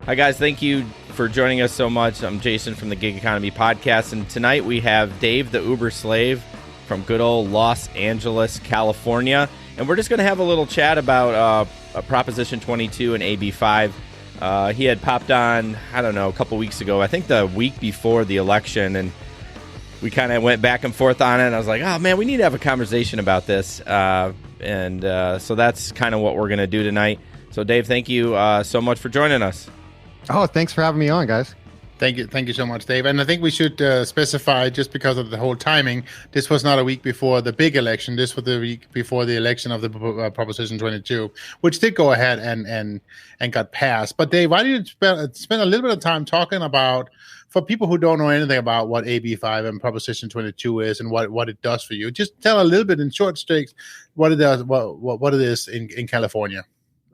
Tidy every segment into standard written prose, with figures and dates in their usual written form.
Hi, guys. Thank you for joining us so much. I'm Jason from the Gig Economy Podcast, and tonight we have Dave, the Uber slave from good old Los Angeles, California, and we're just going to have a little chat about Proposition 22 and AB5. He had popped on, I don't know, a couple weeks ago, I think the week before the election, and we kind of went back and forth on it, and I was like, oh, man, we need to have a conversation about this, so that's kind of what we're going to do tonight. So, Dave, thank you so much for joining us. Oh, thanks for having me on, guys. Thank you so much, Dave. And I think we should specify, just because of the whole timing, this was not a week before the big election. This was the week before the election of the Proposition 22, which did go ahead and got passed. But Dave, why don't you spend a little bit of time talking about, for people who don't know anything about what AB5 and Proposition 22 is and what it does for you, just tell a little bit in short strokes what it does, what it is in California.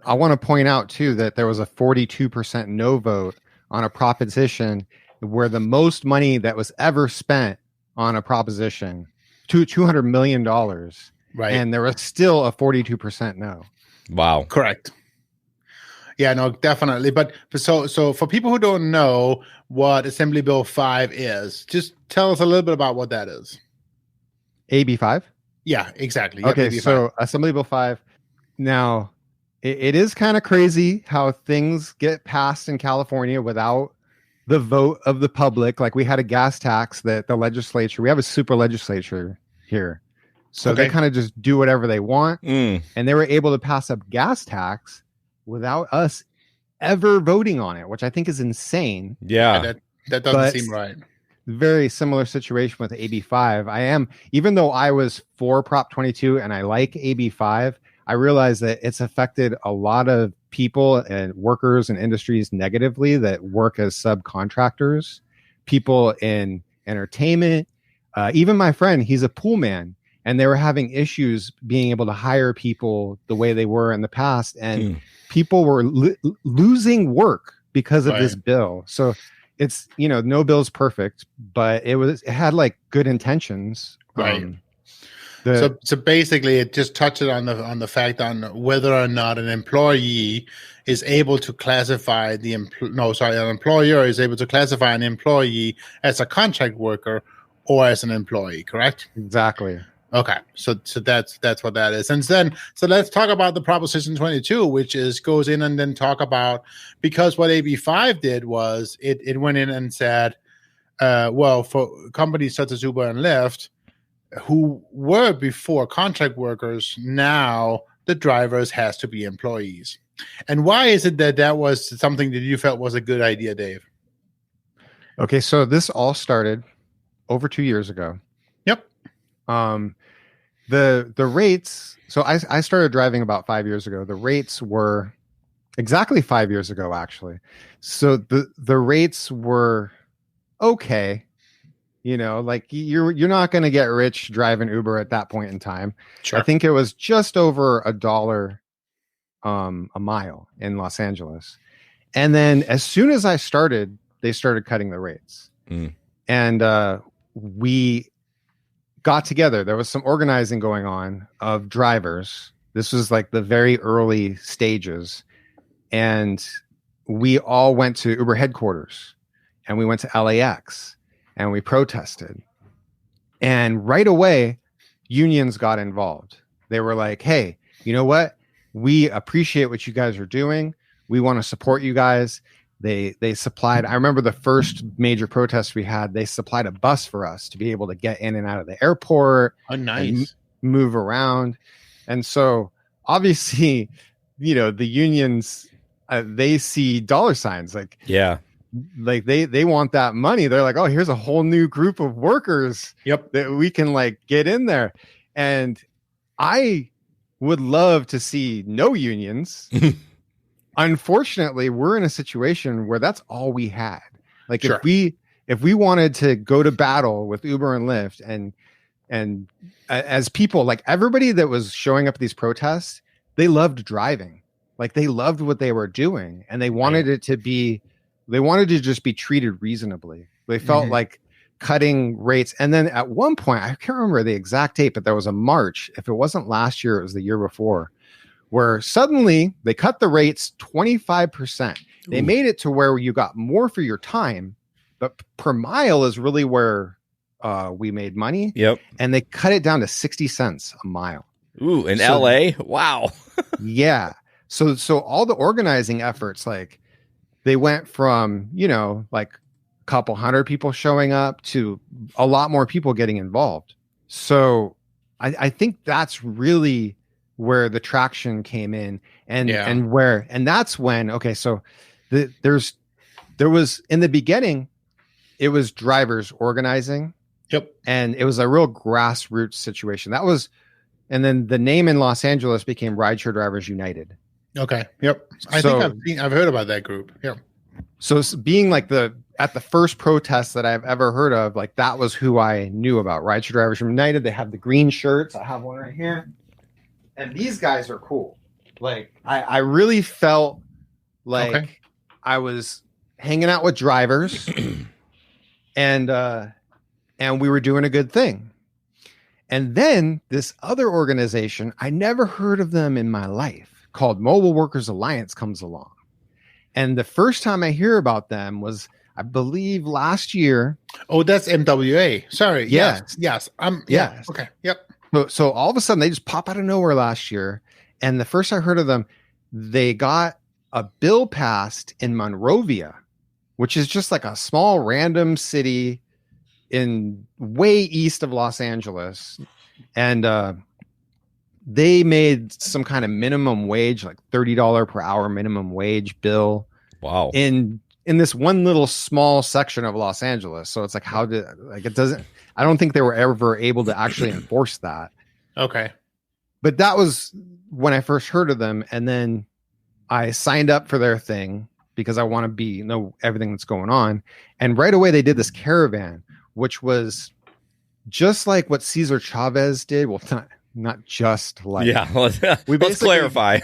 I want to point out, too, that there was a 42% no vote on a proposition where the most money that was ever spent on a proposition, $200 million. Right. And there was still a 42% no. Wow. Correct. Yeah, no, definitely. But so for people who don't know what Assembly Bill 5 is, just tell us a little bit about what that is. AB5? Yeah, exactly. Okay, AB5. So Assembly Bill 5. Now, it is kind of crazy how things get passed in California without the vote of the public. Like we had a gas tax that the legislature, we have a super legislature here. So They kind of just do whatever they want. And they were able to pass up gas tax without us ever voting on it, which I think is insane. Yeah. That doesn't seem right. Very similar situation with AB5. Even though I was for Prop 22 and I like AB5, I realize that it's affected a lot of people and workers and industries negatively that work as subcontractors, people in entertainment, even my friend, he's a pool man, and they were having issues being able to hire people the way they were in the past. And people were losing work because of this bill. So it's, no bill's perfect, but it had like good intentions. Right. So basically, it just touches on the fact on whether or not an employee is able to classify an employer is able to classify an employee as a contract worker or as an employee. Correct? Exactly. Okay, so that's what that is, and then let's talk about the Proposition 22, which goes in and then talk about, because what AB5 did was it went in and said, for companies such as Uber and Lyft, who were before contract workers, now the drivers has to be employees. And why is it that was something that you felt was a good idea, Dave? Okay, so this all started over 2 years ago. Yep. The rates. So I started driving about 5 years ago. The rates were exactly 5 years ago, actually. So the rates were okay. Like you're not going to get rich driving Uber at that point in time. Sure. I think it was just over $1 a mile in Los Angeles. And then as soon as I started, they started cutting the rates. And we got together. There was some organizing going on of drivers. This was like the very early stages. And we all went to Uber headquarters and we went to LAX. And we protested. And right away, unions got involved. They were like, hey, you know what? We appreciate what you guys are doing. We want to support you guys. They supplied, I remember the first major protest we had, they supplied a bus for us to be able to get in and out of the airport. Oh, nice. Move around. And so obviously, the unions, they see dollar signs like, yeah. Like they want that money. They're like, oh, here's a whole new group of workers that we can like get in there. And I would love to see no unions. Unfortunately, we're in a situation where that's all we had. Like sure. if we wanted to go to battle with Uber and Lyft and as people, like everybody that was showing up at these protests, they loved driving. Like they loved what they were doing and they wanted it to be, they wanted to just be treated reasonably. They felt like cutting rates. And then at one point, I can't remember the exact date, but there was a march. If it wasn't last year, it was the year before, where suddenly they cut the rates 25%. They made it to where you got more for your time, but per mile is really where we made money. Yep. And they cut it down to 60 cents a mile. Ooh, in LA? Wow. Yeah. So all the organizing efforts, like they went from, like a couple hundred people showing up to a lot more people getting involved. So I think that's really where the traction came in and that's when, okay, so there was in the beginning, it was drivers organizing. Yep. And it was a real grassroots situation. And then the name in Los Angeles became Rideshare Drivers United. Okay. Yep. I think I've heard about that group. Yep. So being like at the first protest that I've ever heard of, like that was who I knew about. Rideshare Drivers United. They have the green shirts. I have one right here. And these guys are cool. Like I really felt like I was hanging out with drivers and we were doing a good thing. And then this other organization, I never heard of them in my life, called Mobile Workers Alliance comes along. And the first time I hear about them was, I believe, last year. Oh, that's MWA. Sorry. Yes. Yes. Yes. Okay. Yep. So all of a sudden they just pop out of nowhere last year. And the first I heard of them, they got a bill passed in Monrovia, which is just like a small random city in way east of Los Angeles. And they made some kind of minimum wage, like $30 per hour minimum wage bill. Wow. In this one little small section of Los Angeles. So it's like, I don't think they were ever able to actually enforce that. Okay. But that was when I first heard of them. And then I signed up for their thing because I want to know everything that's going on. And right away they did this caravan, which was just like what Cesar Chavez did. Well, not just like. Yeah, let's clarify.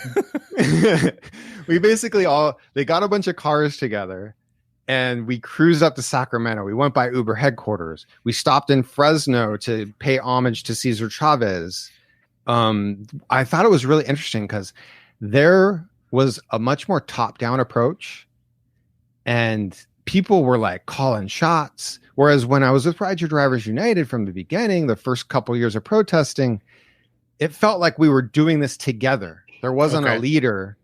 We basically they got a bunch of cars together and we cruised up to Sacramento. We went by Uber headquarters. We stopped in Fresno to pay homage to Cesar Chavez. I thought it was really interesting because there was a much more top-down approach and people were like calling shots. Whereas when I was with Rideshare Drivers United from the beginning, the first couple of years of protesting, it felt like we were doing this together. There wasn't a leader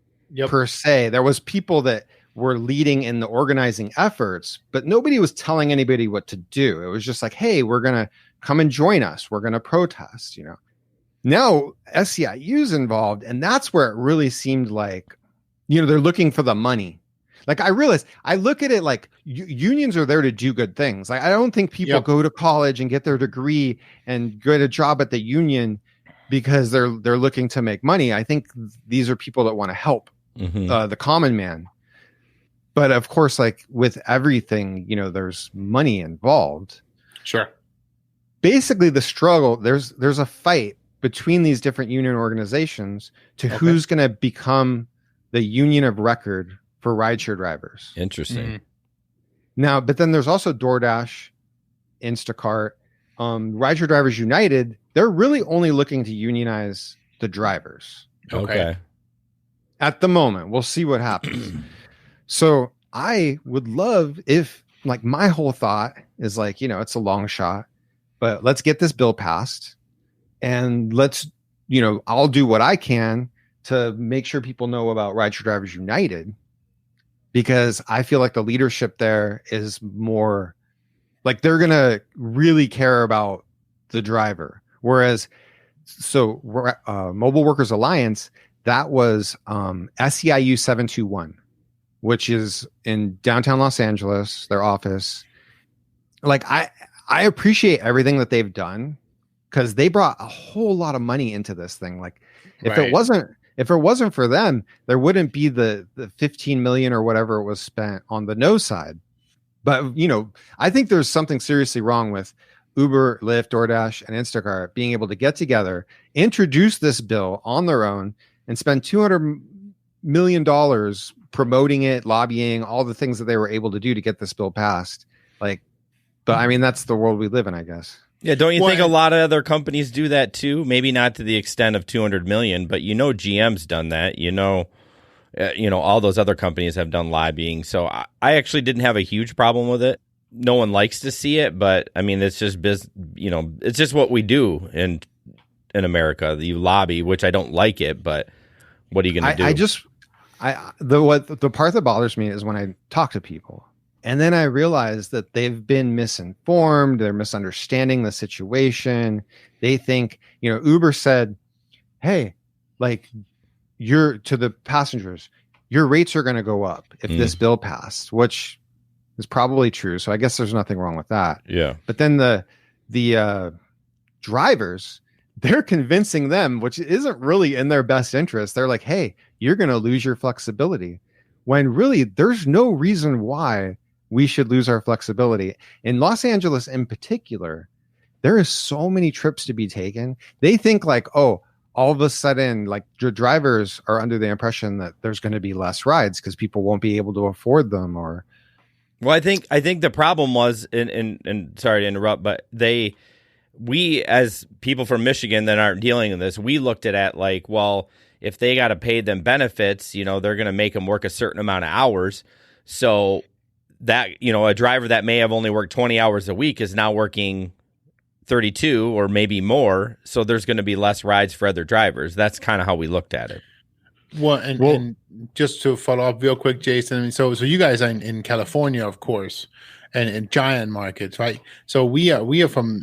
per se. There was people that were leading in the organizing efforts, but nobody was telling anybody what to do. It was just like, hey, we're going to come and join us. We're going to protest, Now SEIU's involved, and that's where it really seemed like, they're looking for the money. Like I realized, I look at it like unions are there to do good things. Like I don't think people go to college and get their degree and get a job at the union because they're looking to make money. I think these are people that want to help the common man. But of course, like with everything, there's money involved. Sure. Basically, the struggle, there's a fight between these different union organizations to who's going to become the union of record for rideshare drivers. Interesting. Mm-hmm. Now, but then there's also DoorDash, Instacart, Rideshare Drivers United. They're really only looking to unionize the drivers. Okay. At the moment, we'll see what happens. So I would love if, like, my whole thought is like, it's a long shot, but let's get this bill passed and let's, I'll do what I can to make sure people know about Rideshare Drivers United, because I feel like the leadership there is more like they're going to really care about the driver. Whereas, Mobile Workers Alliance, that was SEIU 721, which is in downtown Los Angeles, their office. Like I appreciate everything that they've done because they brought a whole lot of money into this thing. Like if it wasn't for them, there wouldn't be the 15 million or whatever it was spent on the no side. But, I think there's something seriously wrong with Uber, Lyft, DoorDash, and Instacart being able to get together, introduce this bill on their own, and spend $200 million promoting it, lobbying, all the things that they were able to do to get this bill passed. But I mean, that's the world we live in, I guess. Yeah, don't you think a lot of other companies do that too? Maybe not to the extent of 200 million, but GM's done that. all those other companies have done lobbying. So I actually didn't have a huge problem with it. No one likes to see it, but I mean, it's just it's just what we do in America. You lobby, which I don't like it, but what are you going to do? The part that bothers me is when I talk to people and then I realize that they've been misinformed. They're misunderstanding the situation. They think, Uber said, hey, like to the passengers, your rates are going to go up if this bill passed, which is probably true. So I guess there's nothing wrong with that. Yeah. But then the drivers, they're convincing them, which isn't really in their best interest. They're like, hey, you're going to lose your flexibility, when really there's no reason why we should lose our flexibility. In Los Angeles in particular, there is so many trips to be taken. They think like, oh, all of a sudden, like the drivers are under the impression that there's going to be less rides because people won't be able to afford them. Or, well, I think the problem was, and sorry to interrupt, but we as people from Michigan that aren't dealing with this, we looked at it like, well, if they got to pay them benefits, they're going to make them work a certain amount of hours. So that, a driver that may have only worked 20 hours a week is now working 32 or maybe more. So there's going to be less rides for other drivers. That's kind of how we looked at it. Well, and just to follow up real quick, Jason, so you guys are in California, of course, and in giant markets, right? So we are from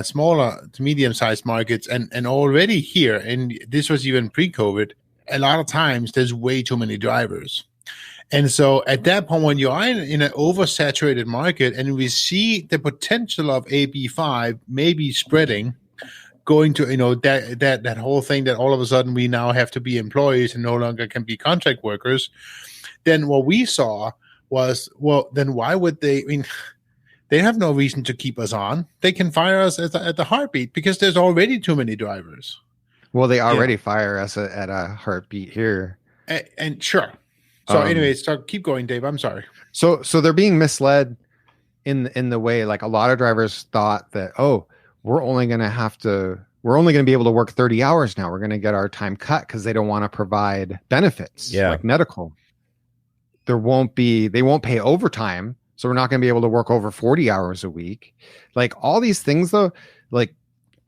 smaller to medium-sized markets, and already here, and this was even pre-COVID, a lot of times there's way too many drivers. And so at that point, when you are in an oversaturated market and we see the potential of AB5 maybe spreading, going to, that whole thing that all of a sudden we now have to be employees and no longer can be contract workers, then what we saw was, well, then why would they? I mean, they have no reason to keep us on. They can fire us at the heartbeat because there's already too many drivers. Well, they already fire us at a heartbeat here. And sure. So anyways, keep going, Dave. I'm sorry. So they're being misled in the way, like a lot of drivers thought that, oh, we're only going to be able to work 30 hours now. We're going to get our time cut because they don't want to provide benefits like medical. They won't pay overtime. So we're not going to be able to work over 40 hours a week. Like all these things though, like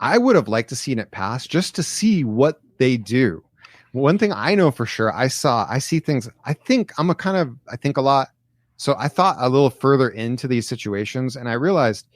I would have liked to seen it pass just to see what they do. One thing I know for sure, I see things. I think a lot. So I thought a little further into these situations and I realized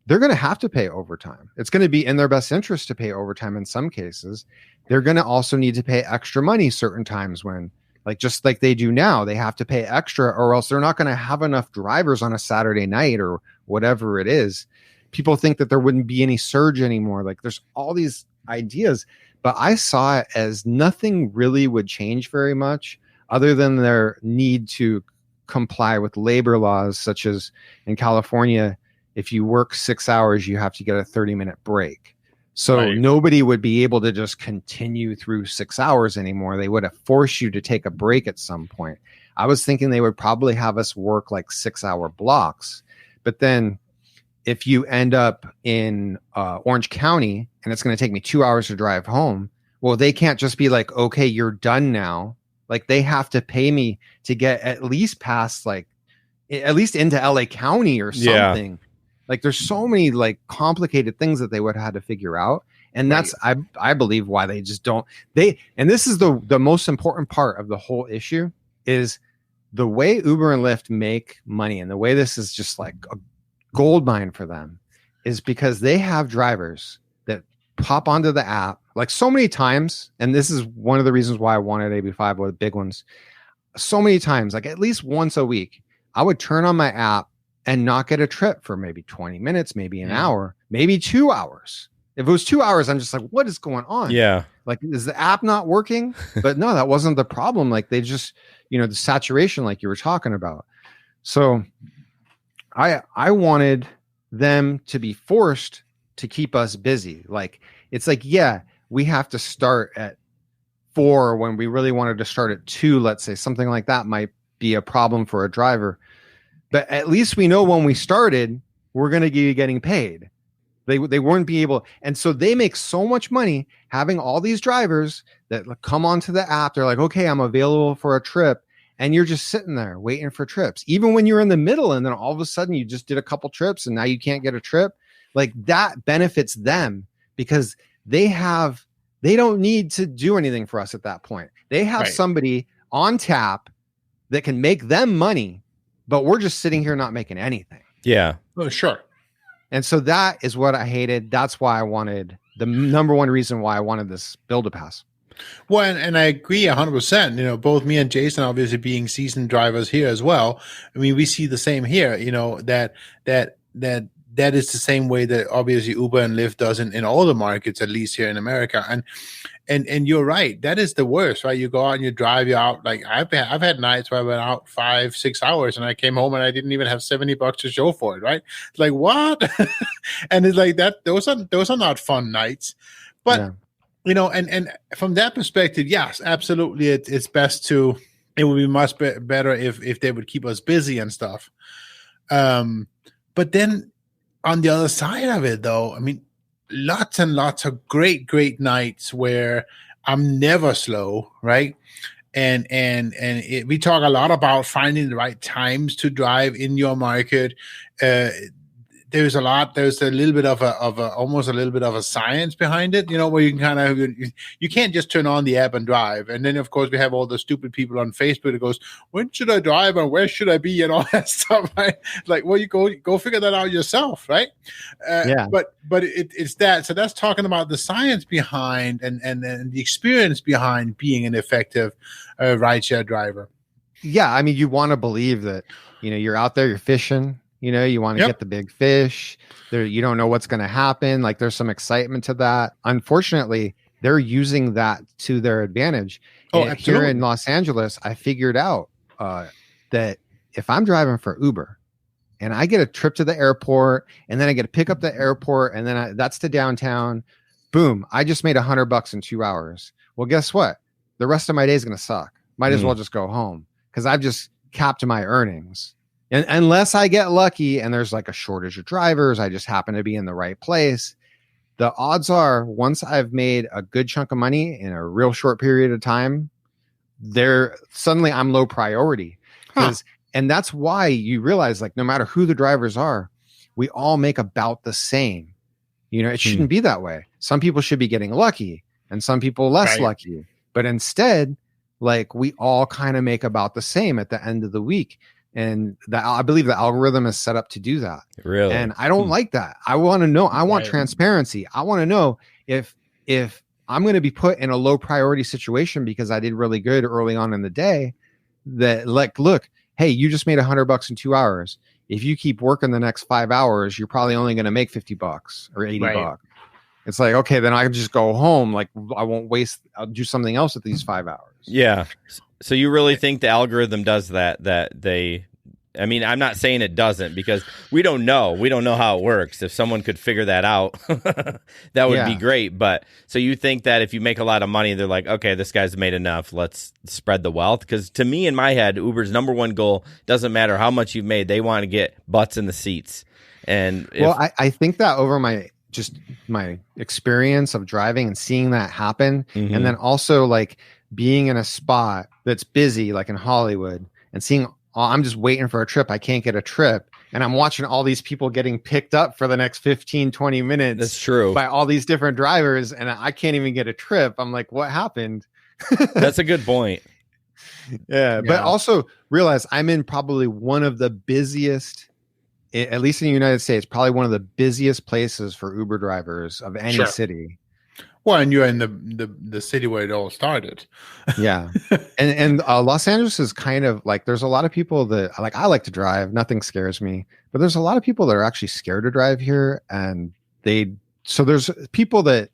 they're going to have to pay overtime. It's going to be in their best interest to pay overtime in some cases. They're going to also need to pay extra money certain times when, like, just like they do now, they have to pay extra or else they're not going to have enough drivers on a Saturday night or whatever it is. People think that there wouldn't be any surge anymore. Like there's all these ideas. But I saw it as nothing really would change very much other than their need to comply with labor laws, such as in California, if you work 6 hours, you have to get a 30-minute break. So nobody would be able to just continue through 6 hours anymore. They would have forced you to take a break at some point. I was thinking they would probably have us work like 6-hour blocks. But then if you end up in Orange County and it's going to take me 2 hours to drive home, well, they can't just be like, okay, you're done now. Like they have to pay me to get at least past at least into LA County or something. Yeah. Like there's so many like complicated things that they would have had to figure out. And that's, I believe why they just don't, and this is the most important part of the whole issue is the way Uber and Lyft make money. And the way this is just like a gold mine for them is because they have drivers that pop onto the app like so many times. And this is one of the reasons why I wanted AB5 or the big ones. So many times, like at least once a week, I would turn on my app and not get a trip for maybe 20 minutes, maybe an hour, maybe 2 hours. If it was 2 hours, I'm just like, what is going on? Yeah. Like, is the app not working? But no, that wasn't the problem. Like they just, the saturation, like you were talking about. So I wanted them to be forced to keep us busy. Like, it's like, yeah, we have to start at 4 when we really wanted to start at 2, let's say. Something like that might be a problem for a driver. But at least we know when we started, we're going to be getting paid. They wouldn't be able, and so they make so much money having all these drivers that come onto the app. They're like, okay, I'm available for a trip, and you're just sitting there waiting for trips, even when you're in the middle, and then all of a sudden you just did a couple trips, and now you can't get a trip. Like that benefits them because they don't need to do anything for us at that point. They have somebody on tap that can make them money, but we're just sitting here not making anything. Yeah. Oh, sure. And so that is what I hated. That's why I wanted the number one reason why I wanted this bill to pass. Well, and I agree 100%. You know, both me and Jason, obviously being seasoned drivers here as well. I mean, we see the same here. You know, that is the same way that obviously Uber and Lyft does in all the markets, at least here in America. And you're right. That is the worst, right? You go out and you drive, you're out. Like I've had nights where I went out 5-6 hours and I came home and I didn't even have $70 to show for it, right? It's like, what? And it's like that. Those are not fun nights. But you know, and from that perspective, yes, absolutely. It's best to, it would be much better if they would keep us busy and stuff. But then on the other side of it, though, I mean, lots and lots of great nights where I'm never slow, right? And we talk a lot about finding the right times to drive in your market. There's a little bit of almost a little bit of a science behind it, you know, where you can kind of, you can't just turn on the app and drive. And then of course we have all the stupid people on Facebook that goes, when should I drive and where should I be and all that stuff, right? Like, well, you go figure that out yourself, right? But it's that. So that's talking about the science behind and the experience behind being an effective rideshare driver. Yeah, I mean, you want to believe that, you know, you're out there, you're fishing. You know, you want to get the big fish there. You don't know what's going to happen. Like there's some excitement to that. Unfortunately, they're using that to their advantage. Here in Los Angeles, I figured out that if I'm driving for Uber and I get a trip to the airport and then I get to pick up the airport and then that's to downtown, boom, I just made $100 in 2 hours. Well, guess what? The rest of my day is going to suck. Might as well just go home because I've just capped my earnings. And unless I get lucky and there's like a shortage of drivers, I just happen to be in the right place. The odds are once I've made a good chunk of money in a real short period of time, suddenly I'm low priority. And that's why you realize, like, no matter who the drivers are, we all make about the same. You know, it shouldn't be that way. Some people should be getting lucky and some people less lucky. But instead, like, we all kind of make about the same at the end of the week. And I believe the algorithm is set up to do that. Really? And I don't like that. I want to know. I want transparency. I want to know if I'm going to be put in a low priority situation because I did really good early on in the day, that, like, look, hey, you just made $100 in 2 hours. If you keep working the next 5 hours, you're probably only going to make $50 or $80. It's like, okay, then I can just go home. Like, I won't waste. I'll do something else with these 5 hours. Yeah. So you really think the algorithm does that they, I mean, I'm not saying it doesn't because we don't know how it works. If someone could figure that out, that would be great. But so you think that if you make a lot of money, they're like, okay, this guy's made enough, let's spread the wealth. Because to me, in my head, Uber's number one goal doesn't matter how much you've made. They want to get butts in the seats. And I think that over my experience of driving and seeing that happen, and then also like being in a spot that's busy, like in Hollywood, and seeing, I'm just waiting for a trip. I can't get a trip. And I'm watching all these people getting picked up for the next 15, 20 minutes. That's true. By all these different drivers. And I can't even get a trip. I'm like, what happened? That's a good point. Yeah. But also realize I'm in probably one of the busiest, at least in the United States, probably one of the busiest places for Uber drivers of any city. Well, and you're in the city where it all started. Yeah. And Los Angeles is kind of like, there's a lot of people that, like, I like to drive. Nothing scares me. But there's a lot of people that are actually scared to drive here. And so there's people that,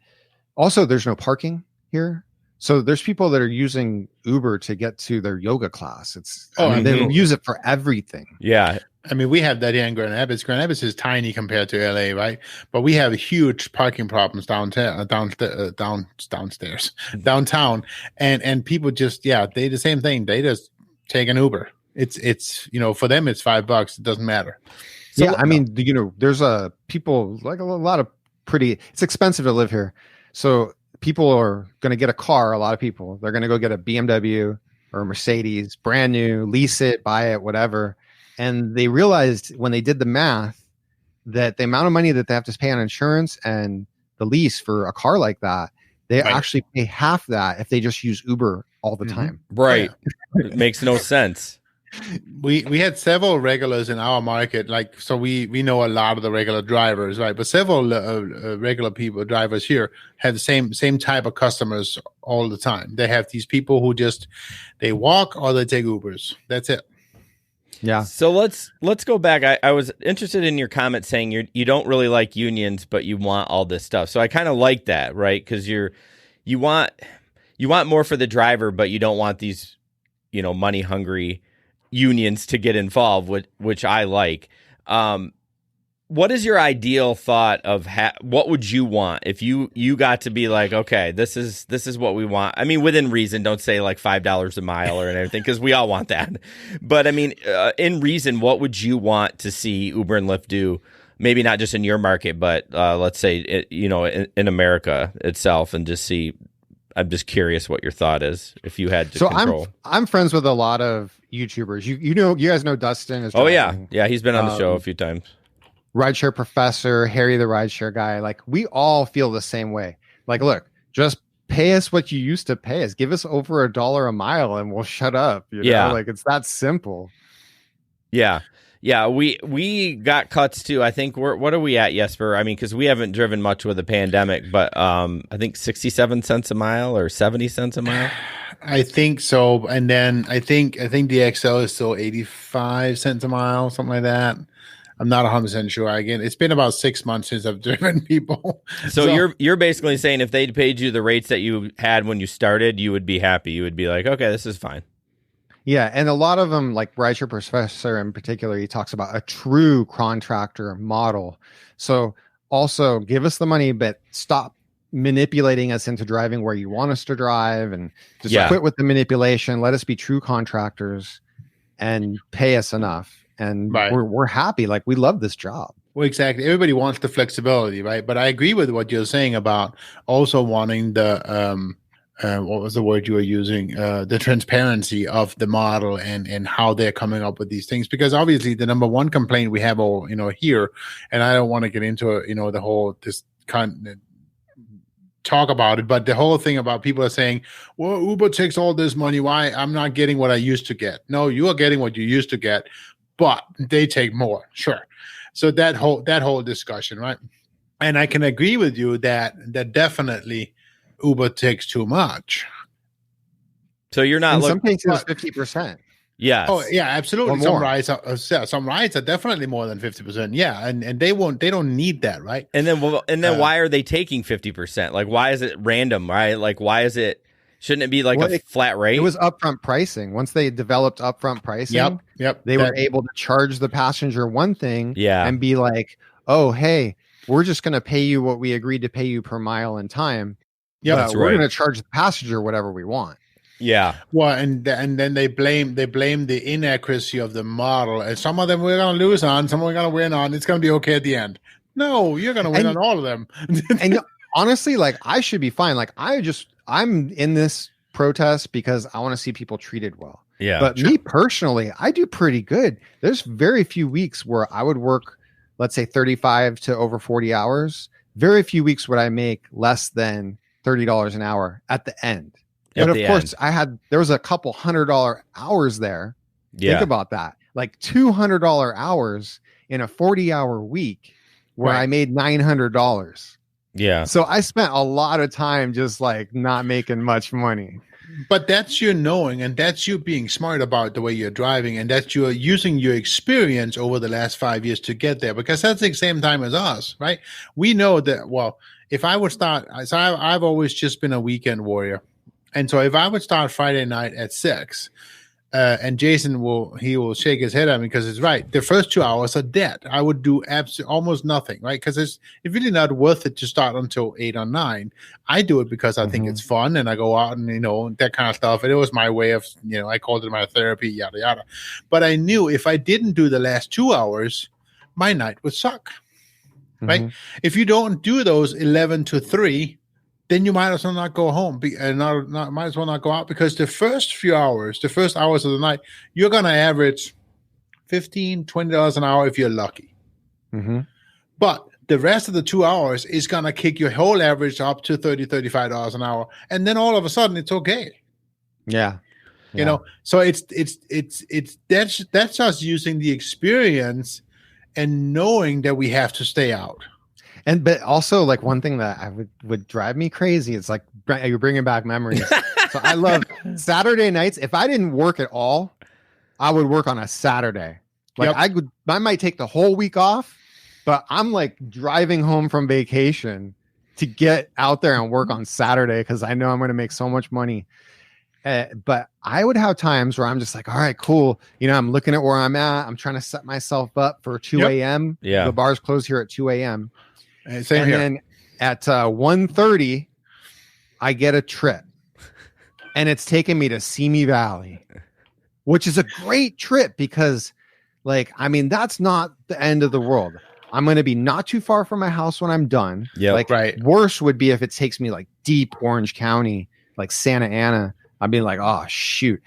also there's no parking here. So there's people that are using Uber to get to their yoga class. They use it for everything. Yeah. I mean, we have that here in Grand Rapids. Grand Rapids is tiny compared to LA, right? But we have huge parking problems downtown, and people just, they the same thing. They just take an Uber. It's for them it's $5. It doesn't matter. So, I mean, there's people, like a lot of it's expensive to live here. So people are going to get a car. A lot of people, they're going to go get a BMW or a Mercedes, brand new, lease it, buy it, whatever. And they realized when they did the math that the amount of money that they have to pay on insurance and the lease for a car like that, they actually pay half that if they just use Uber all the time. Right. It makes no sense. We had several regulars in our market, like, so we know a lot of the regular drivers, right? But several regular drivers here have the same type of customers all the time. They have these people who they walk or they take Ubers. That's it. Yeah. So let's go back. I was interested in your comment saying you don't really like unions, but you want all this stuff. So I kind of like that, right? Because you want more for the driver, but you don't want these, money hungry unions to get involved, which I like. What is your ideal thought of what would you want if you got to be like, okay, this is what we want? I mean, within reason, don't say like $5 a mile or anything, because we all want that. But I mean, in reason, what would you want to see Uber and Lyft do? Maybe not just in your market, but let's say, in America itself, and just see. I'm just curious what your thought is if you had to control. I'm friends with a lot of YouTubers. You guys know Dustin is driving. Yeah, he's been on the show a few times. Rideshare Professor, Harry the rideshare guy. Like, we all feel the same way. Like, look, just pay us what you used to pay us. Give us over $1 a mile and we'll shut up. Yeah. Like, it's that simple. Yeah. Yeah, we got cuts too. I think what are we at, Jesper? I mean, because we haven't driven much with the pandemic, but I think 67 cents a mile or 70 cents a mile. I think so. And then I think the XL is still 85 cents a mile, something like that. I'm not 100% sure. Again, it's been about 6 months since I've driven people. So you're basically saying if they'd paid you the rates that you had when you started, you would be happy. You would be like, okay, this is fine. Yeah, and a lot of them, like Rideshare Professor in particular, he talks about a true contractor model. So also give us the money, but stop manipulating us into driving where you want us to drive, and just quit with the manipulation. Let us be true contractors and pay us enough. And we're happy. Like, we love this job. Well, exactly. Everybody wants the flexibility, right? But I agree with what you're saying about also wanting the what was the word you were using? The transparency of the model and how they're coming up with these things. Because obviously the number one complaint we have here, and I don't want to get into the whole talk about it, but the whole thing about people are saying, well, Uber takes all this money. Why I'm not getting what I used to get? No, you are getting what you used to get, but they take more. Sure. So that whole discussion, right? And I can agree with you that definitely Uber takes too much. So you're not in some cases 50%. Yeah. Oh yeah, absolutely. Some rides are definitely more than 50%. Yeah, and they don't need that, right? And then why are they taking 50%? Like, why is it random, right? Like, why is it? Shouldn't it be like a flat rate? It was upfront pricing. Once they developed upfront pricing, they were able to charge the passenger one thing, and be like, "Oh, hey, we're just going to pay you what we agreed to pay you per mile and time. Yeah, we're going to charge the passenger whatever we want." Yeah. Well, and then they blame the inaccuracy of the model, and some of them we're going to lose on, some we're going to win on. It's going to be okay at the end. No, you're going to win on all of them. And honestly, like, I should be fine. Like, I'm in this protest because I want to see people treated well. Yeah. But me personally, I do pretty good. There's very few weeks where I would work, let's say 35 to over 40 hours. Very few weeks would I make less than $30 an hour at the end. But of course, there was a couple $100 hours there. Yeah. Think about that. Like $200 hours in a 40-hour week where I made $900. Yeah. So I spent a lot of time just like not making much money. But that's you knowing, and that's you being smart about the way you're driving, and that you're using your experience over the last 5 years to get there, because that's the same time as us, right? We know that, well, if I would start, so I've always just been a weekend warrior. And so if I would start Friday night at 6, and Jason will shake his head at me because it's right. The first 2 hours are dead. I would do almost nothing, right? Because it's really not worth it to start until 8 or 9. I do it because I think it's fun, and I go out and that kind of stuff. And it was my way of I called it my therapy, yada yada. But I knew if I didn't do the last 2 hours, my night would suck. right? If you don't do those 11 to 3, then you might as well not go home and might as well not go out, because the first hours of the night, you're going to average $15-20 an hour if you're lucky. But the rest of the 2 hours is going to kick your whole average up to $30-35 an hour. And then all of a sudden it's okay. Yeah. You know, so that's us using the experience and knowing that we have to stay out. But also, like, one thing that I would drive me crazy, it's like you're bringing back memories. So I love Saturday nights. If I didn't work at all, I would work on a Saturday. Like, I might take the whole week off, but I'm like driving home from vacation to get out there and work on Saturday because I know I'm going to make so much money. But I would have times where I'm just like, all right, cool. You know, I'm looking at where I'm at. I'm trying to set myself up for 2 a.m. Yeah. The bars close here at 2 a.m. Same here. Then at 1:30, I get a trip. And it's taking me to Simi Valley, which is a great trip because, like, I mean, that's not the end of the world. I'm going to be not too far from my house when I'm done. Yeah. Like, worse would be if it takes me like deep Orange County, like Santa Ana. I'd be like, oh, shoot.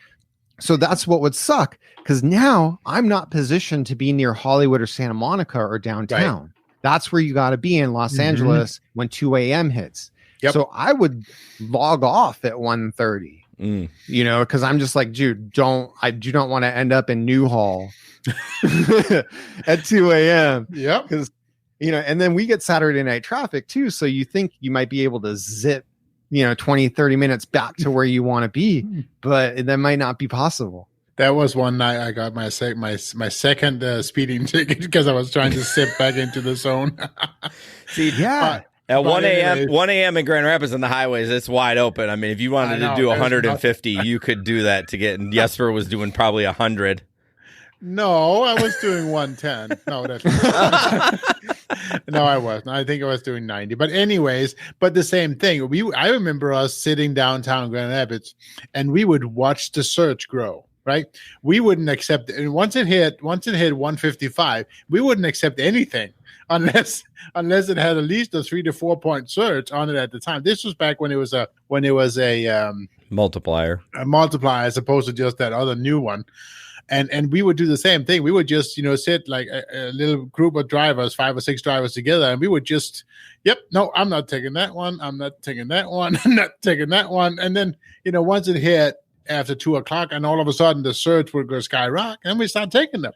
So that's what would suck, because now I'm not positioned to be near Hollywood or Santa Monica or downtown. Right. That's where you got to be in Los Angeles when 2 a.m. hits. Yep. So I would log off at 1:30, you know, because I'm just like, dude, I do not want to end up in Newhall at 2 a.m. Yeah. Because, you know, and then we get Saturday night traffic too. So you think you might be able to zip, you know, 20-30 minutes back to where you want to be, but that might not be possible. That was one night I got my second speeding ticket because I was trying to zip back into the zone. See, yeah. At 1 a.m. in Grand Rapids on the highways, it's wide open. I mean, if you wanted to do 150, you could do that to get. And Jesper was doing probably 100. No, I was doing 110. No, that's no, I wasn't. I think I was doing 90. But anyways, the same thing. I remember us sitting downtown Grand Rapids, and we would watch the surge grow. Right, we wouldn't accept it. And once it hit 155, we wouldn't accept anything unless it had at least a 3 to 4 point surge on it at the time. This was back when it was a multiplier, as opposed to just that other new one. And we would do the same thing. We would just, you know, sit like a little group of drivers, 5 or 6 drivers together, and we would just, no, I'm not taking that one. I'm not taking that one. I'm not taking that one. And then, you know, once it hit after 2 o'clock, and all of a sudden the surge would go skyrocket, and we start taking them.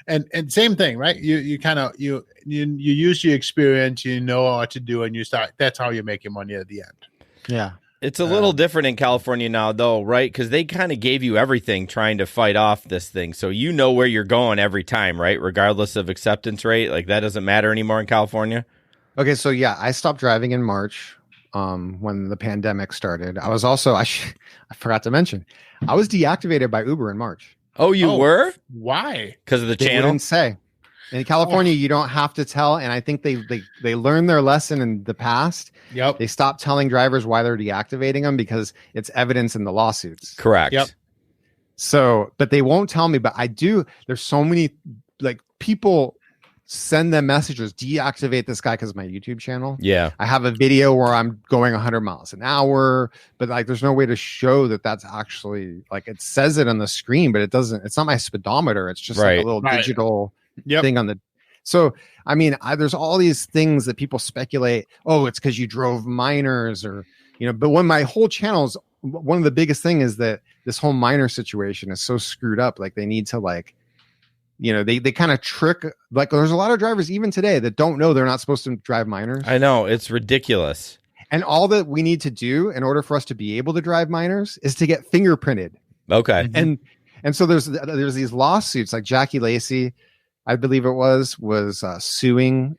And same thing, right? You kind of you use your experience, you know what to do, and you start. That's how you make your money at the end. Yeah. It's a little different in California now, though, right? Because they kind of gave you everything trying to fight off this thing. So you know where you're going every time, right? Regardless of acceptance rate. Like, that doesn't matter anymore in California. Okay, so yeah, I stopped driving in March when the pandemic started. I was also, I forgot to mention, I was deactivated by Uber in March. Oh, you were? Why? Because of the channel? They wouldn't say. In California, you don't have to tell, and I think they learned their lesson in the past. Yep. They stopped telling drivers why they're deactivating them because it's evidence in the lawsuits. Correct. Yep. So, but they won't tell me. But I do. There's so many like people send them messages, deactivate this guy because of my YouTube channel. Yeah. I have a video where I'm going 100 miles an hour, but like there's no way to show that that's actually, like, it says it on the screen, but it doesn't. It's not my speedometer. It's just like a little digital thing on the. So, I mean, there's all these things that people speculate. Oh, it's because you drove minors, or, you know, but when my whole channel is, one of the biggest thing is that this whole minor situation is so screwed up. Like, they need to, like, you know, they kind of trick, like, there's a lot of drivers even today that don't know they're not supposed to drive minors. I know, it's ridiculous. And all that we need to do in order for us to be able to drive minors is to get fingerprinted. Okay. And so there's these lawsuits, like Jackie Lacey, I believe it was suing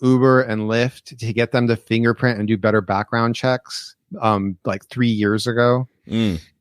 Uber and Lyft to get them to fingerprint and do better background checks like 3 years ago.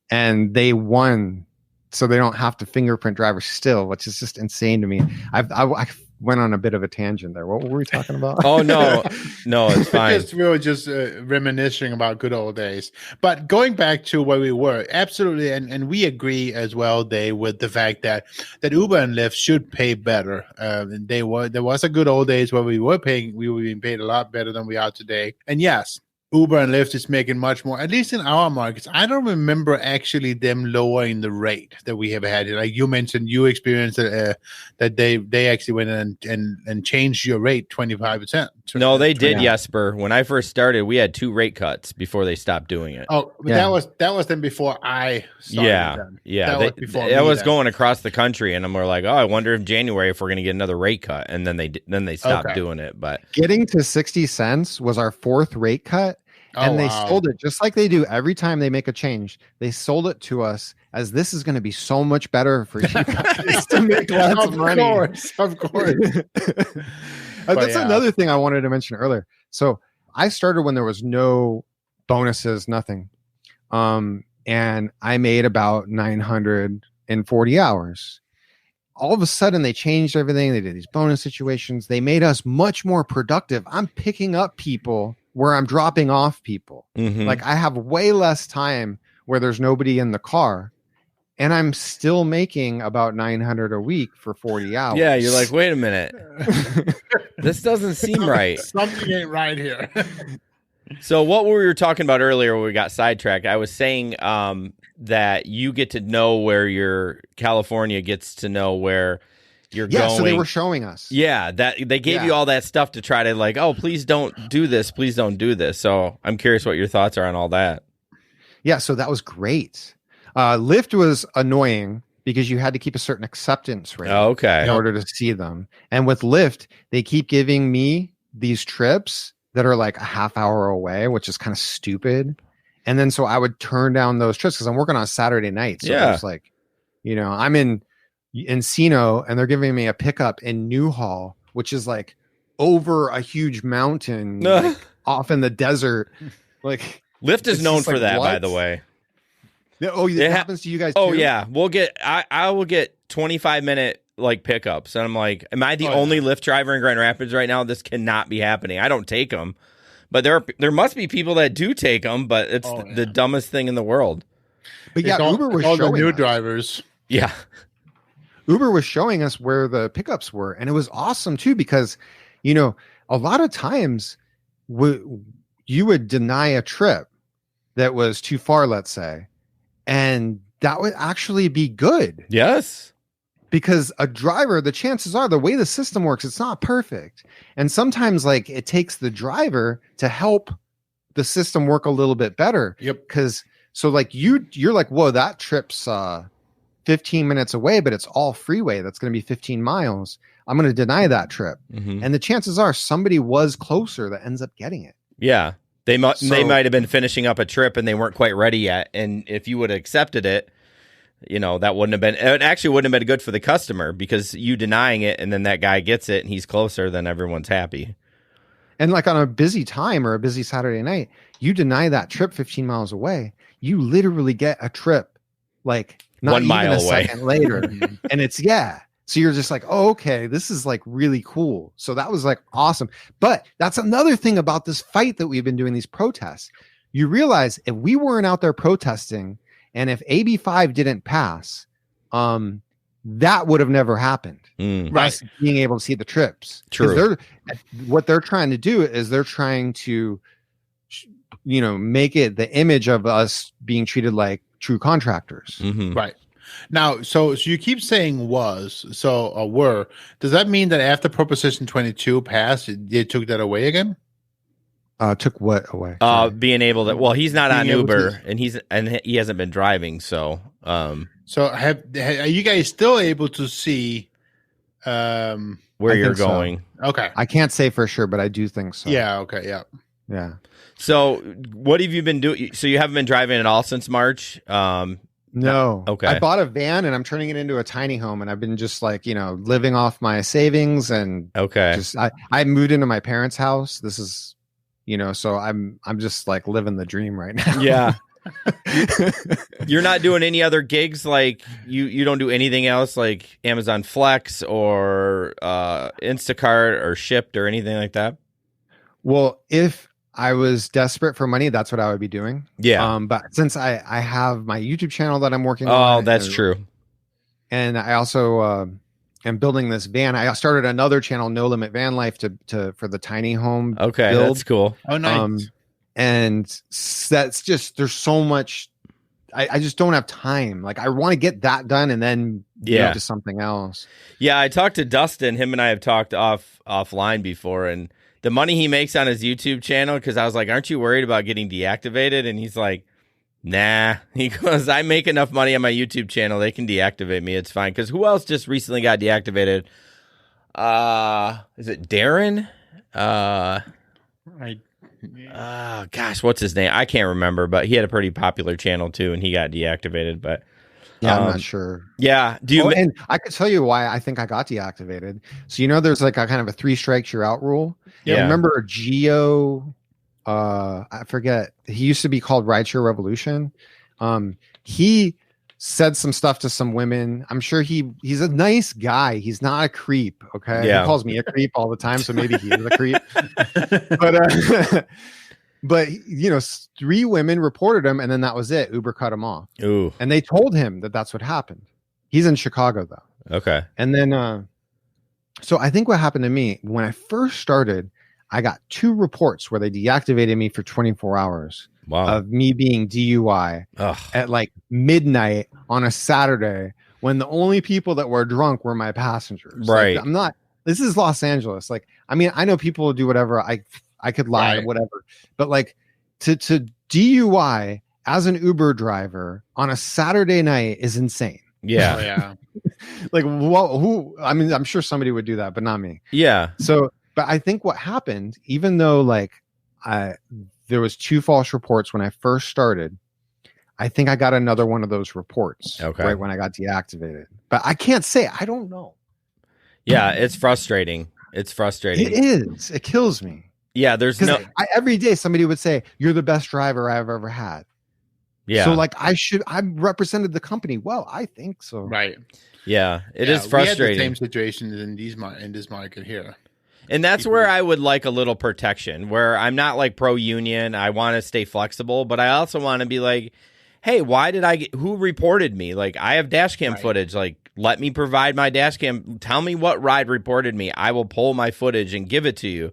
And they won so they don't have to fingerprint drivers still, which is just insane to me. I went on a bit of a tangent there. What were we talking about? Oh, no, it's fine. We were just reminiscing about good old days. But going back to where we were, absolutely, and we agree as well, Dave, with the fact that Uber and Lyft should pay better. There was a good old days where we were being paid a lot better than we are today. And yes, Uber and Lyft is making much more, at least in our markets. I don't remember actually them lowering the rate that we have had. Like you mentioned, you experienced that they actually went and changed your rate 25%. No, they did, Jesper. When I first started, we had 2 rate cuts before they stopped doing it. Oh, but that was then before I started. That was going across the country, and we're like, oh, I wonder if January if we're going to get another rate cut, and then they stopped doing it. But getting to 60 cents was our 4th rate cut. And they sold it just like they do every time they make a change. They sold it to us as this is going to be so much better for you guys to make lots of money. Of course. That's another thing I wanted to mention earlier. So I started when there was no bonuses, nothing. And I made about 940 hours. All of a sudden, they changed everything. They did these bonus situations. They made us much more productive. I'm picking up people where I'm dropping off people. Mm-hmm. Like I have way less time where there's nobody in the car, and I'm still making about 900 a week for 40 hours. Yeah, you're like, wait a minute. This doesn't seem right. Something ain't right here. So what we were talking about earlier when we got sidetracked, I was saying that you get to know where California gets to know where you're going. So they were showing us. Yeah, that they gave you all that stuff to try to like, oh, please don't do this. Please don't do this. So I'm curious what your thoughts are on all that. Yeah, so that was great. Lyft was annoying because you had to keep a certain acceptance rate in order to see them. And with Lyft, they keep giving me these trips that are like a half hour away, which is kind of stupid. And then so I would turn down those trips because I'm working on a Saturday night. So it's like, I'm in Encino and they're giving me a pickup in Newhall, which is like over a huge mountain like, off in the desert. Like Lyft is known for that, by the way. Oh, it happens to you guys too? Oh yeah, I will get 25-minute like pickups, and I'm like, am I the only Lyft driver in Grand Rapids right now? This cannot be happening. I don't take them, but there must be people that do take them, but it's the dumbest thing in the world. But Uber was showing the new us. drivers. Yeah, Uber was showing us where the pickups were, and it was awesome too because, a lot of times you would deny a trip that was too far, let's say, and that would actually be good. Yes. Because a driver, the chances are the way the system works, it's not perfect. And sometimes like it takes the driver to help the system work a little bit better. Yep. Because so like you're like, whoa, that trip's 15 minutes away, but it's all freeway. That's going to be 15 miles. I'm going to deny that trip. Mm-hmm. And the chances are somebody was closer that ends up getting it. Yeah. They might have been finishing up a trip and they weren't quite ready yet. And if you would have accepted it, that wouldn't have been, it actually wouldn't have been good for the customer because you denying it and then that guy gets it and he's closer, then everyone's happy. And like on a busy time or a busy Saturday night, you deny that trip 15 miles away, you literally get a trip like not 1 mile even a away. second later. And it's, so you're just like, oh, okay, this is like really cool. So that was like awesome. But that's another thing about this fight that we've been doing, these protests. You realize if we weren't out there protesting and if AB5 didn't pass, that would have never happened. Right. Being able to see the trips. True. What they're trying to do is they're trying to, make it the image of us being treated like true contractors. Mm-hmm. Right. Now, so you keep saying were. Does that mean that after Proposition 22 passed, they took that away again? Took what away? Being able to, he's not on Uber and he hasn't been driving. So, so are you guys still able to see where you're going? So. Okay. I can't say for sure, but I do think so. Yeah. Okay. Yeah. Yeah. So what have you been doing? So you haven't been driving at all since March? No. Okay. I bought a van and I'm turning it into a tiny home, and I've been just like, living off my savings and I moved into my parents' house. This is, so I'm just like living the dream right now. Yeah. You're not doing any other gigs, like you don't do anything else like Amazon Flex or Instacart or Shipped or anything like that? Well, if I was desperate for money, that's what I would be doing. Yeah. But since I have my YouTube channel that I'm working on. Oh, that's true. And I also am building this van. I started another channel, No Limit Van Life, for the tiny home. Okay, build. that's cool. Oh, nice. And that's just, there's so much. I just don't have time. Like, I want to get that done and then go to something else. Yeah, I talked to Dustin. Him and I have talked offline before, and the money he makes on his YouTube channel, because I was like, aren't you worried about getting deactivated? And he's like, nah. He goes, I make enough money on my YouTube channel. They can deactivate me. It's fine. Because who else just recently got deactivated? Is it Darren? Gosh, what's his name? I can't remember, but he had a pretty popular channel too, and he got deactivated. But yeah, I'm not sure. Yeah, and I could tell you why I think I got deactivated. So there's like a kind of a 3 strikes you're out rule. Yeah. Remember Geo? I forget. He used to be called Rideshare Revolution. He said some stuff to some women. I'm sure he's a nice guy. He's not a creep. Okay. Yeah. He calls me a creep all the time. So maybe he is a creep. But 3 women reported him, and then that was it. Uber cut him off. Ooh. And they told him that that's what happened. He's in Chicago though. Okay. And then, so I think what happened to me when I first started, I got 2 reports where they deactivated me for 24 hours. Wow. Of me being DUI at like midnight on a Saturday when the only people that were drunk were my passengers. Right. Like, this is Los Angeles. Like, I mean, I know people will do whatever. I could lie, whatever. But like to DUI as an Uber driver on a Saturday night is insane. Yeah. Oh, yeah. Like, I mean, I'm sure somebody would do that, but not me. Yeah. So, but I think what happened, even though like there was 2 false reports when I first started, I think I got another one of those reports right when I got deactivated. But I can't say. I don't know. Yeah, it's frustrating. It is. It kills me. Yeah, there's every day somebody would say, "You're the best driver I've ever had." Yeah. So like I represented the company well. I think so. Right. Yeah, it is frustrating. We had the same situation in this market here. And that's where I would like a little protection, where I'm not like pro union. I want to stay flexible, but I also want to be like, hey, who reported me? Like, I have dash cam footage. Like, let me provide my dash cam. Tell me what ride reported me. I will pull my footage and give it to you.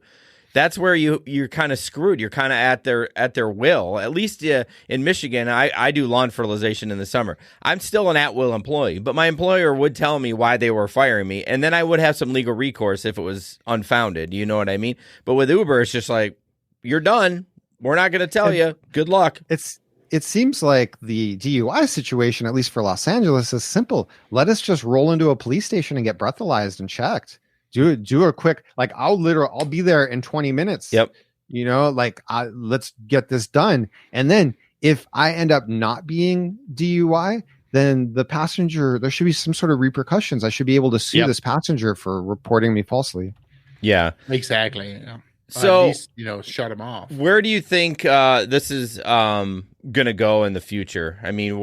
That's where you're kind of screwed. You're kind of at their will. At least in Michigan, I do lawn fertilization in the summer. I'm still an at-will employee, but my employer would tell me why they were firing me, and then I would have some legal recourse if it was unfounded. You know what I mean? But with Uber, it's just like, you're done. We're not going to tell you. Good luck. It seems like the DUI situation, at least for Los Angeles, is simple. Let us just roll into a police station and get breathalyzed and checked. Do a quick, like, I'll be there in 20 minutes. Yep. Let's get this done. And then if I end up not being DUI, then the passenger, there should be some sort of repercussions. I should be able to sue this passenger for reporting me falsely. Yeah, exactly. Yeah. So, at least, shut him off. Where do you think this is going to go in the future? I mean,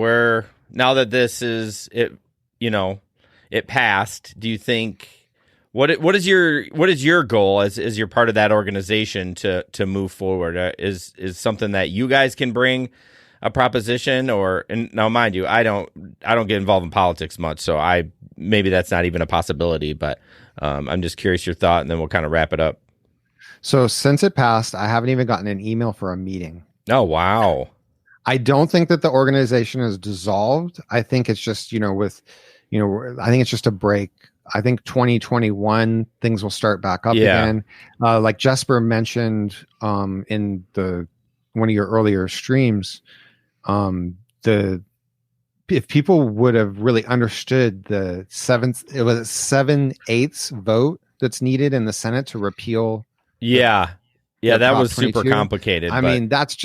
now that this is it, it passed, do you think, what is your goal as you're part of that organization to move forward? Is something that you guys can bring a proposition, and now mind you, I don't get involved in politics much, so maybe that's not even a possibility, but I'm just curious your thought, and then we'll kind of wrap it up. So since it passed, I haven't even gotten an email for a meeting. Oh, wow. I don't think that the organization is dissolved. I think it's just, I think it's just a break. I think 2021 things will start back up again. Like Jesper mentioned in one of your earlier streams, if people would have really understood the 7/8 vote that's needed in the Senate to repeal. Yeah, that was super complicated. I mean, that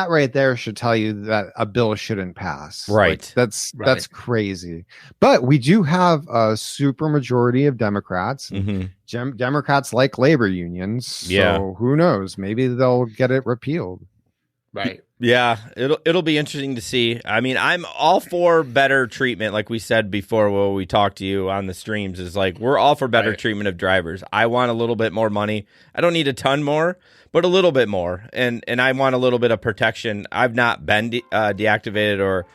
right there should tell you that a bill shouldn't pass. Right. Like, that's crazy. But we do have a super majority of Democrats. Mm-hmm. Democrats like labor unions. So who knows? Maybe they'll get it repealed. Right. Yeah, it'll be interesting to see. I mean, I'm all for better treatment, like we said before when we talked to you on the streams, is like we're all for better treatment of drivers. I want a little bit more money. I don't need a ton more, but a little bit more. And I want a little bit of protection. I've not been deactivated or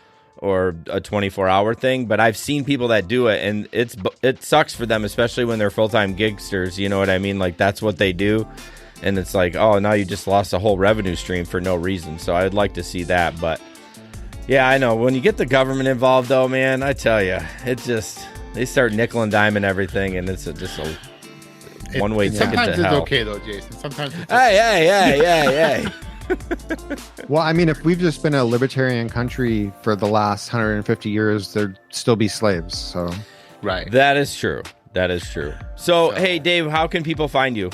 a 24-hour thing, but I've seen people that do it, and it sucks for them, especially when they're full-time gigsters, you know what I mean? Like, that's what they do. And it's like, oh, now you just lost a whole revenue stream for no reason. So I'd like to see that. But yeah, I know when you get the government involved, though, man, I tell you, it's just they start nickel and diming everything, and it's just a one-way ticket to hell. Sometimes it's okay, though, Jason. Sometimes it's hey. Well, I mean, if we've just been a libertarian country for the last 150 years, there'd still be slaves. So, right. That is true. So, hey, Dave, how can people find you?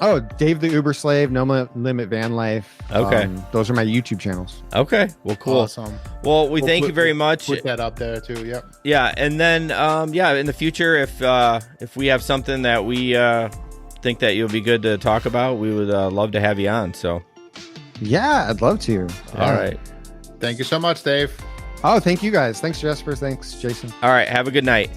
Oh, Dave the Uber Slave, No Limit Van Life. Okay. Those are my YouTube channels. Okay. Well, cool. Awesome. Well, we thank you very much. Put that up there too. Yep. Yeah, and then in the future, if we have something that we think that you'll be good to talk about, we would love to have you on. So. Yeah, I'd love to. All right. Thank you so much, Dave. Oh, thank you guys. Thanks, Jesper. Thanks, Jason. All right. Have a good night.